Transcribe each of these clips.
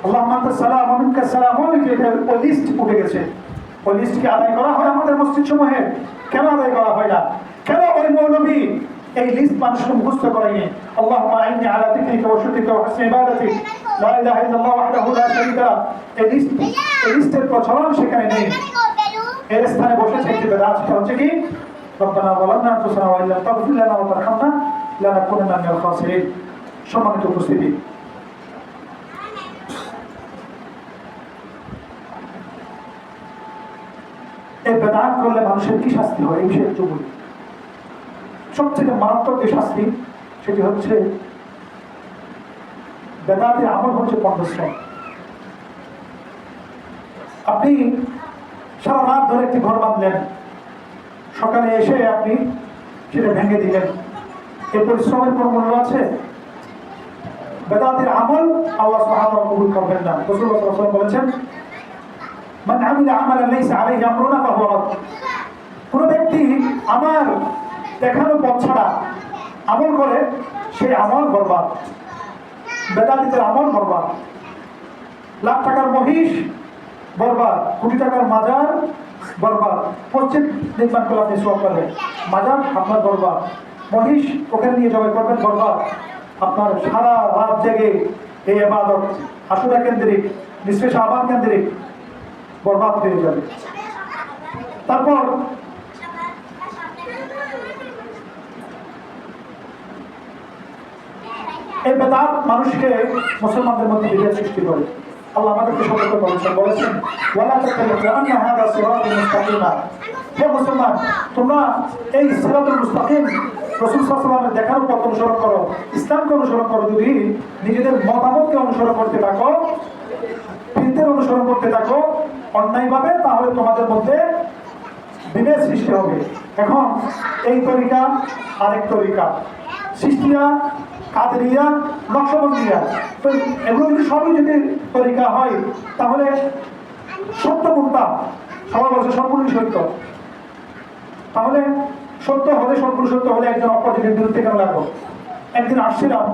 আল্লাহুম্মা আনতাস সালাম ওয়া মিনকাস সালাম, ওই যে ওই লিস্ট উঠে গেছে। ওই লিস্ট কি আদায় করা হয় আমাদের মসজিদ সমূহে? কেন আদায় করা হয় না? কেন ওই মৌলবী এই লিস্ট মানুষকে মুখস্থ করায়নি? আল্লাহুম্মা আইন্নি আলা যিকরিকা ওয়া শুকরিকা ওয়া হুসনি ইবাদাতিক, লা ইলাহা ইল্লাল্লাহু ওয়াহদাহু লা শারীকা লাহু। এই লিস্টের প্রচলন সেখানে নেই। এর স্থানে বসেছে একটি বেদাত, সেটা হচ্ছে কি রব্বানা যালামনা আনফুসানা ওয়া ইল্লাম তাগফির লানা ওয়া তারহামনা লানাকুনান্না মিনাল খাসিরিন। সম্মানিত উপস্থিতি, এই বেদাত করলে মানুষের কি শাস্তি হয় এই বিষয়ে একটু বলি। সবথেকে মারাত্মক যে শাস্তি সেটি হচ্ছে বেদাতের আমল হচ্ছে পণ্ডশ্রম। আপনি সারা রাত ধরে একটি ঘর বাঁধলেন, সকালে এসে আপনি সেটা ভেঙে দিলেন, এই পরিশ্রমের কোনো মূল্য আছে? বেদাতের আমল আল্লাহ সুবহানাহু ওয়া তাআলা কবুল করবেন না। রাসূলুল্লাহ সাল্লাল্লাহু আলাইহি ওয়াসাল্লাম বলেছেন, মান আমিলা আমালান লাইসা আলাইহি আমরুনা ফাহুয়া রাদ। কোনো ব্যক্তি আমার দেখানো পথ ছাড়া আমল করে সেই আমল বরবাদ। বেদাতীদের আমল বরবাদ। লাখ টাকার মহিষ বরবাদ, কোটি টাকার মাজার বরবাদ। মসজিদ নির্মাণ করলে আপনি সওয়াব পাবেন, মাজার আপনার বরবাদ। মহিষ ওখানে নিয়ে জবাই করবেন বরবাদ। আপনার সারা রাত জেগে এই ইবাদত আশুরা কেন্দ্রিক, নিসফে শাবান কেন্দ্রিক বরবাদ হয়ে যাবে। তারপর এই বেদাত মানুষকে মুসলমানদের মধ্যে বিভেদ সৃষ্টি করে। আল্লাহ আমাদেরকে সতর্ক বলেছেন ওয়ালা তাতাবিউ আন্না হাযা সিরাতুল মুস্তাকিম। হে মুসলমান, তোমরা এই সিরাতুল মুস্তাকিম রাসূল সাল্লাল্লাহু আলাইহি ওয়াসাল্লামের দেখানো পথ অনুসরণ করো, ইসলামকে অনুসরণ করো। যদি নিজেদের মতামতকে অনুসরণ করতে থাকো, ফিরদের অনুসরণ করতে থাকো অন্যায়ভাবে, তাহলে তোমাদের মধ্যে বিভেদ সৃষ্টি হবে। এখন এই তরিকা আরেক তরিকা, সিস্তিয়া, কাদেরিয়া, নকশবন্দিয়া, তো এগুলো যদি সবই যদি তরিকা হয় তাহলে সত্য কোনটা? সবাই বলছে সবগুলোই সত্য। তাহলে সত্য হলে, সবগুলো সত্য হলে একজন অপরজনের বিরুদ্ধে কেন লাগবো? একদিন আসছিলাম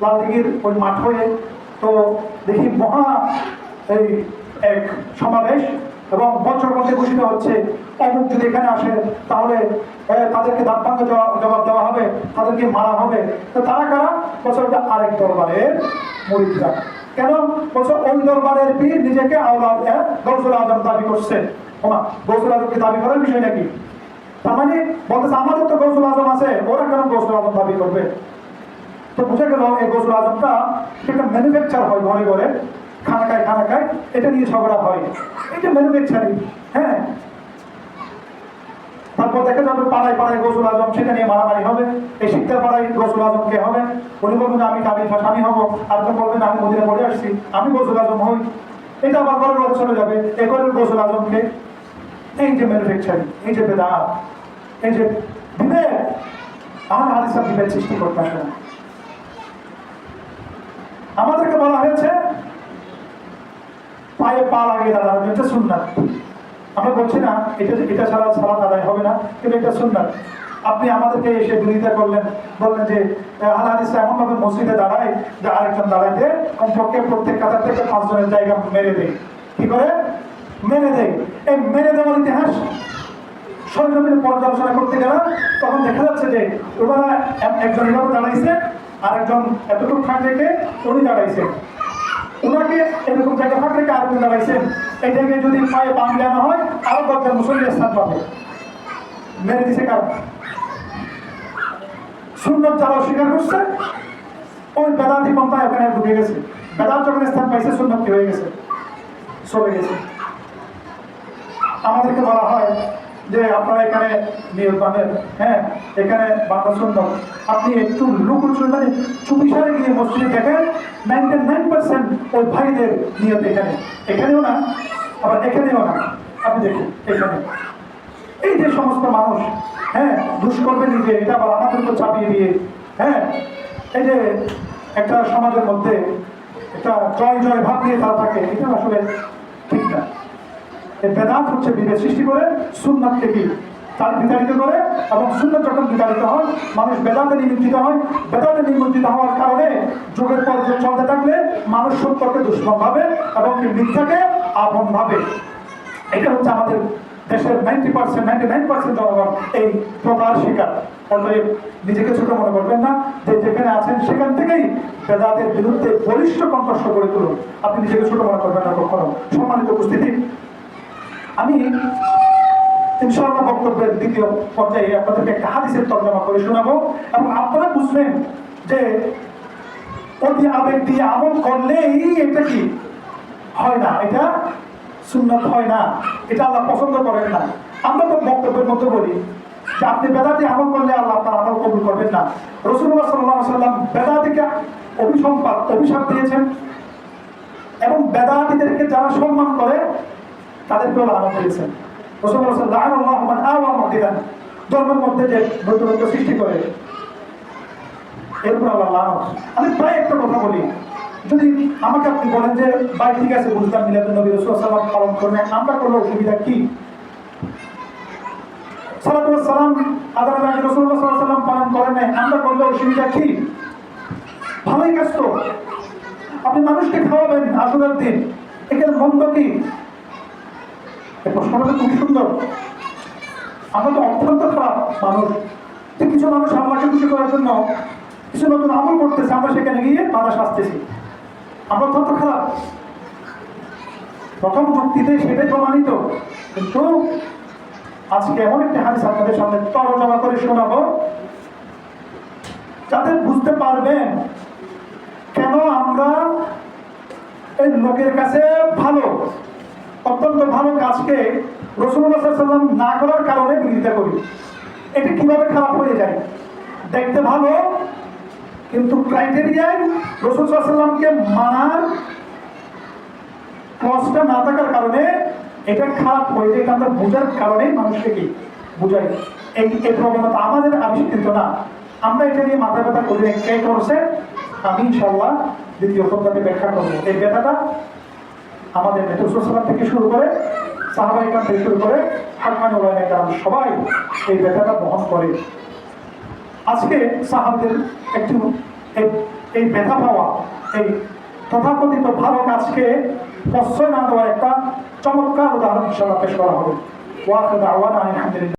লালদিঘির ওই মাঠ হয়ে, তো দেখি মহা এই এক সমাবেশ এবং বছর মধ্যে ঘোষিত হচ্ছে অমুক যদি এখানে আসে তাহলে তাদেরকে দাঁত ভাঙা জবাব দেওয়া হবে, তাদেরকে মারা হবে। তো তারা কারা? বছর আরেক দরবারের মুরিদরা। কেন? বছর ওই দরবারের পীর নিজেকে আওলাদ গৌসুল আজম দাবি করছে। ওমা, গৌসুল আজমকে দাবি করার বিষয় নাকি? তার মানে বলতেছে আমাদের তো গৌসুল আজম আছে, ওরা কেন গৌসুল আজম দাবি করবে? তো বুঝে গেল এই গৌসুল আজমটা একটা ম্যানুফ্যাকচার হয় ঘরে ঘরে, খানাকায় এটা নিয়ে ঝগড়া হয়। এটা ম্যানুফ্যাকচারিং। হ্যাঁ, তারপর দেখা যাবে পাড়ায় পাড়ায় গৌসুল আজম, সেটা নিয়ে মারামারি হবে। এই শিক্ষার পাড়ায় গৌসুল আজম কে হবে? উনি বলবেন আমি কাবিল স্বামী হব, আর তো বলবেন আমি মদিনা পড়ে আসছি, আমি গৌসুল আজম হই। এটা আবার ঘরের লোক চলে যাবে, এ ঘরের গৌসুল আজমকে। এই যে ম্যানুফ্যাকচারিং, এই যে বেদাত, এই যে বিভেদ, আমার হাদিসা বিভেদ সৃষ্টি করতে আসে না। আমাদেরকে বলা হয়েছে পায়ে পা লাগিয়ে দাঁড়ানো, এটা সুন্নাত। আমরা বলছি না এটা ছাড়া সালাত আদায় হবে না, কিন্তু এটা সুন্নাত। আপনি আমাদেরকে এসে বিরোধিতা করলেন, বললেন যে আহলে হাদিসরা এমন ভাবে মসজিদে দাঁড়ায় যে আরেকজন দাঁড়াইতে কমপক্ষে প্রত্যেক কাতার থেকে 5 জনের জায়গা মেরে দেয়। কি করে মেরে দেয়? এই মেরে দেওয়ার ইতিহাস সরজমিনে পর্যালোচনা করতে গেলে তখন দেখা যাচ্ছে যে ওনারা একজন এভাবে দাঁড়াইছে, আরেকজন এতটুকু ফাঁক রেখে উনি দাঁড়াইছে, ওনাকে এরকম জায়গা ফাঁক রেখে আরেকজন দাঁড়াইছেন। এই জায়গায় যদি পায়ে পা মিলানো হয় আরো 10 জন মুসল্লি স্থান পাবে। মেরে দিছে কার? সুন্নত যারা অস্বীকার করছে ওই বেদাতি পন্থায় ওখানে ঢুকে গেছে। বেদাত যখন স্থান পাইছে সুন্নত কি হয়ে গেছে? চলে গেছে। আমাদেরকে বলা হয় যে আপনারা এখানে নিয়োগ পাবেন, হ্যাঁ এখানে বাংলা সুন্নত। আপনি একটু লুকুচুরি মানে চুপিসারে গিয়ে মসজিদে দেখেন 99% ওই ভাইদের নিয়ত এখানেও না, আবার এখানেও না। আপনি দেখুন এখানে এই যে সমস্ত মানুষ, হ্যাঁ দুষ করবে নিজে, এটা আবার আমাদেরকে চাপিয়ে দিয়ে, হ্যাঁ এই যে একটা সমাজের মধ্যে একটা জয় জয় ভাব নিয়ে তারা থাকে, এটা আসলে ঠিক না। এই বেদাত হচ্ছে বিভেদ সৃষ্টি করে, সুন্নাতকে কি তার বিতাড়িত করে। এবং সুন্নাত যখন বিতাড়িত হয় মানুষ বেদাতে নিমজ্জিত হয়। বেদাতে নিমজ্জিত হওয়ার কারণে যুগের পর যুগ চলতে থাকলে মানুষ সত্যকে দুশ্মন ভাবে এবং মিথ্যাকে আপন ভাবে। এটা হচ্ছে আমাদের দেশের 90% 99% জনগণ এই প্রকার শিকার। অতএব নিজেকে ছোট মনে করবেন না, যে যেখানে আছেন সেখান থেকেই বেদাতের বিরুদ্ধে বলিষ্ঠ কণ্ঠস্বর করে তুলুন। আপনি নিজেকে ছোট মনে করবেন না কখনো। সম্মানিত উপস্থিতি, আমি ইনশাআল্লাহ বক্তব্যের দ্বিতীয় পর্যায়ে আপনাদেরকে একটা হাদিসের তর্জমা করে শোনাবো এবং আপনারা বুঝবেন যে অতি আবেগ দিয়ে আমল করলেই এটা কি হয় না, এটা সুন্নাত হয় না, এটা আল্লাহ পছন্দ করেন না। আমরা তো বক্তব্যের মধ্যে বলি যে আপনি বেদাতি আমল করলে আল্লাহ আপনার আমল কবুল করবেন না। রাসূলুল্লাহ সাল্লাল্লাহু আলাইহি ওয়াসাল্লাম বেদাতিকে অভিশাপ দিয়েছেন এবং বেদাতিদেরকে যারা সম্মান করে তাদেরকেও লানত দিয়েছেন। রাসূলুল্লাহ সাল্লাল্লাহু আলাইহি ওয়াসাল্লাম ধর্মের মধ্যে যে নতুনত্ব সৃষ্টি করে এরপর আল্লাহ লানত। আমি প্রায় একটা কথা বলি, যদি আমাকে আপনি বলেন যে ভাই ঠিক আছে বুঝলাম মিলাদুন নবী রাসূলুল্লাহ সাল্লাল্লাহু আলাইহি ওয়াসাল্লাম পালন করবেন, আমরা করলে অসুবিধা কি? সালাতু ওয়াস সালাম আদার আগে রাসূলুল্লাহ সাল্লাল্লাহু আলাইহি ওয়াসাল্লাম পালন করেন নাই, আমরা করলে অসুবিধা কি? ভালোই কাজ তো। আপনি মানুষকে খাওয়াবেন আশুরার দিন, এখানে মন্দ কি? এই প্রশ্নটা তো খুব সুন্দর। আমরা তো অত্যন্ত খারাপ মানুষ, যে কিছু মানুষ আল্লাহকে খুশি করার জন্য কিছু নতুন আমল করতেছে, আমরা সেখানে গিয়ে বাধা সাজতেছি। আমরা অত্যন্ত খারাপ। প্রথম যুক্তিতে সেটাই প্রমাণিত, কিন্তু আজকে এমন একটি হাদিস আপনাদের সামনে তরজমা করে শোনাবো যাতে বুঝতে পারবেন কেন আমরা এই লোকের কাছে ভালো, অত্যন্ত ভালো কাজকে রাসূলুল্লাহ সাল্লাল্লাহু আলাইহি ওয়াসাল্লাম না করার কারণে বিরোধিতা করি। এটা কিভাবে খারাপ হয়ে যায়? দেখতে ভালো কিন্তু ক্রাইটেরিয়ায় রাসূল সাল্লাল্লাহু আলাইহি ওয়াসাল্লামকে মানার ক্লজটা না থাকার কারণে এটা খারাপ হয়ে যায়। এটা আমরা বোঝার কারণেই মানুষকে কি বুঝাই। এই প্রবণতা আমাদের আবিষ্কৃত না, আমরা এটা নিয়ে মাথা ব্যথা করি। কে করছে? আমি ইনশাআল্লাহ দ্বিতীয় পর্যায়ে ব্যাখ্যা করবো। এই ব্যথাটা আমাদের রাসূল সাল্লাল্লাহু আলাইহি ওয়াসাল্লাম থেকে শুরু করে সাহাবায়ে কেরাম থেকে শুরু করে হাক্কানি উলামায়ে কেরাম সবাই এই ব্যথাটা বহন করে। আজকে সাহাবাদের একটু এই ব্যথা পাওয়া, এই তথাকথিত ভালো কাজকে প্রশ্রয় না দেওয়ার একটা চমৎকার উদাহরণ হিসেবে পেশ করা হবে। ওয়া আখিরু দাওয়ানা আলহামদুলিল্লাহ।